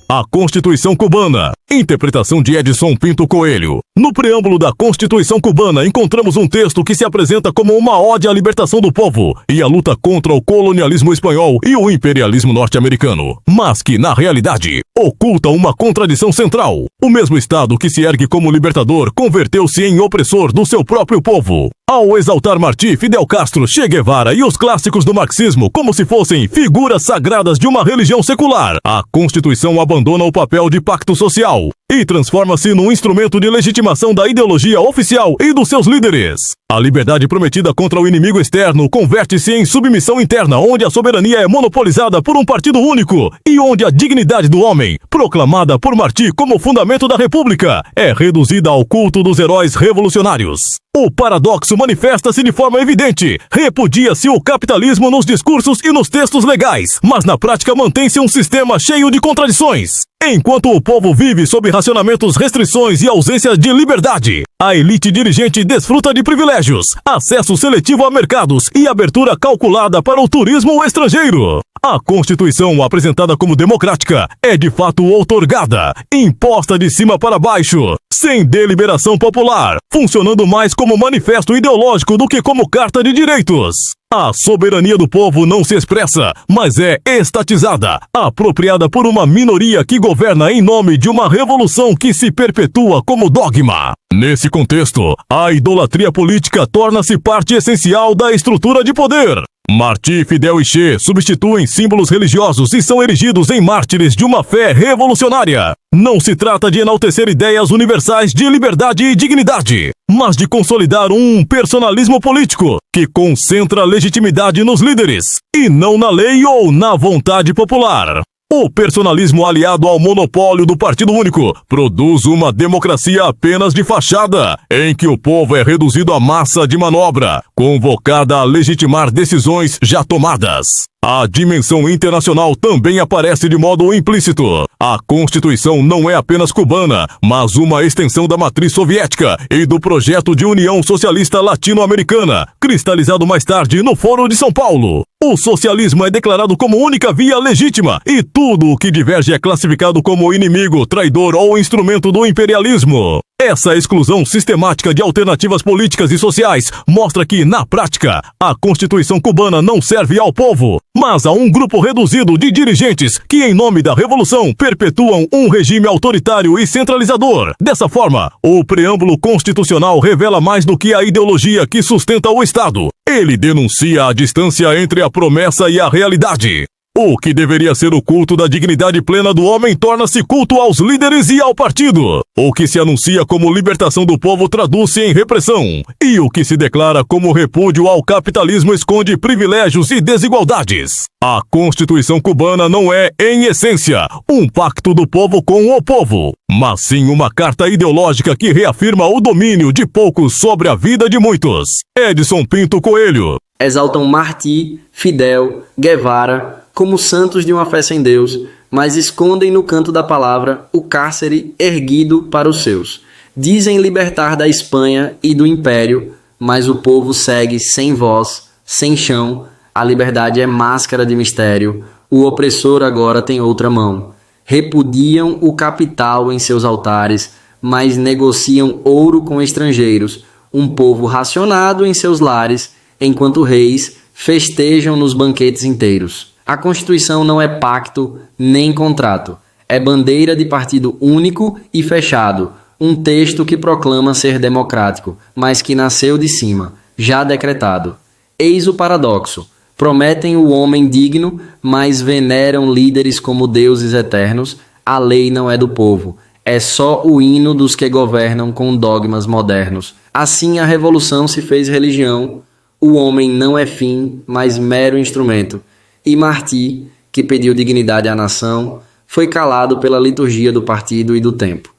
A Constituição Cubana. Interpretação de Edson Pinto Coelho. No preâmbulo da Constituição Cubana, encontramos um texto que se apresenta como uma ode à libertação do povo e à luta contra o colonialismo espanhol e o imperialismo norte-americano, mas que, na realidade, oculta uma contradição central. O mesmo Estado que se ergue como libertador converteu-se em opressor do seu próprio povo. Ao exaltar Martí, Fidel Castro, Che Guevara e os clássicos do marxismo como se fossem figuras sagradas de uma religião secular, a Constituição abandona o papel de pacto social e transforma-se num instrumento de legitimação da ideologia oficial e dos seus líderes. A liberdade prometida contra o inimigo externo converte-se em submissão interna, onde a soberania é monopolizada por um partido único e onde a dignidade do homem, proclamada por Martí como fundamento da República, é reduzida ao culto dos heróis revolucionários. O paradoxo manifesta-se de forma evidente. Repudia-se o capitalismo nos discursos e nos textos legais, mas na prática mantém-se um sistema cheio de contradições. Enquanto o povo vive sob racionamentos, restrições e ausência de liberdade, a elite dirigente desfruta de privilégios, acesso seletivo a mercados e abertura calculada para o turismo estrangeiro. A Constituição, apresentada como democrática, é de fato outorgada, imposta de cima para baixo, sem deliberação popular, funcionando mais como manifesto ideológico do que como carta de direitos. A soberania do povo não se expressa, mas é estatizada, apropriada por uma minoria que governa em nome de uma revolução que se perpetua como dogma. Nesse contexto, a idolatria política torna-se parte essencial da estrutura de poder. Martí, Fidel e Che substituem símbolos religiosos e são erigidos em mártires de uma fé revolucionária. Não se trata de enaltecer ideias universais de liberdade e dignidade, mas de consolidar um personalismo político que concentra legitimidade nos líderes e não na lei ou na vontade popular. O personalismo aliado ao monopólio do Partido Único produz uma democracia apenas de fachada, em que o povo é reduzido à massa de manobra, convocada a legitimar decisões já tomadas. A dimensão internacional também aparece de modo implícito. A Constituição não é apenas cubana, mas uma extensão da matriz soviética e do projeto de União Socialista Latino-Americana, cristalizado mais tarde no Fórum de São Paulo. O socialismo é declarado como única via legítima e tudo o que diverge é classificado como inimigo, traidor ou instrumento do imperialismo. Essa exclusão sistemática de alternativas políticas e sociais mostra que, na prática, a Constituição cubana não serve ao povo, mas a um grupo reduzido de dirigentes que, em nome da revolução, perpetuam um regime autoritário e centralizador. Dessa forma, o preâmbulo constitucional revela mais do que a ideologia que sustenta o Estado. Ele denuncia a distância entre a promessa e a realidade. O que deveria ser o culto da dignidade plena do homem torna-se culto aos líderes e ao partido. O que se anuncia como libertação do povo traduz-se em repressão. E o que se declara como repúdio ao capitalismo esconde privilégios e desigualdades. A Constituição cubana não é, em essência, um pacto do povo com o povo, mas sim uma carta ideológica que reafirma o domínio de poucos sobre a vida de muitos. Edson Pinto Coelho. Exaltam Martí, Fidel, Guevara como santos de uma fé sem Deus, mas escondem no canto da palavra o cárcere erguido para os seus. Dizem libertar da Espanha e do Império, mas o povo segue sem voz, sem chão. A liberdade é máscara de mistério, o opressor agora tem outra mão. Repudiam o capital em seus altares, mas negociam ouro com estrangeiros, um povo racionado em seus lares, enquanto reis festejam nos banquetes inteiros. A Constituição não é pacto nem contrato. É bandeira de partido único e fechado, um texto que proclama ser democrático, mas que nasceu de cima, já decretado. Eis o paradoxo. Prometem o homem digno, mas veneram líderes como deuses eternos. A lei não é do povo. É só o hino dos que governam com dogmas modernos. Assim a revolução se fez religião. O homem não é fim, mas mero instrumento. E Martí, que pediu dignidade à nação, foi calado pela liturgia do partido e do tempo.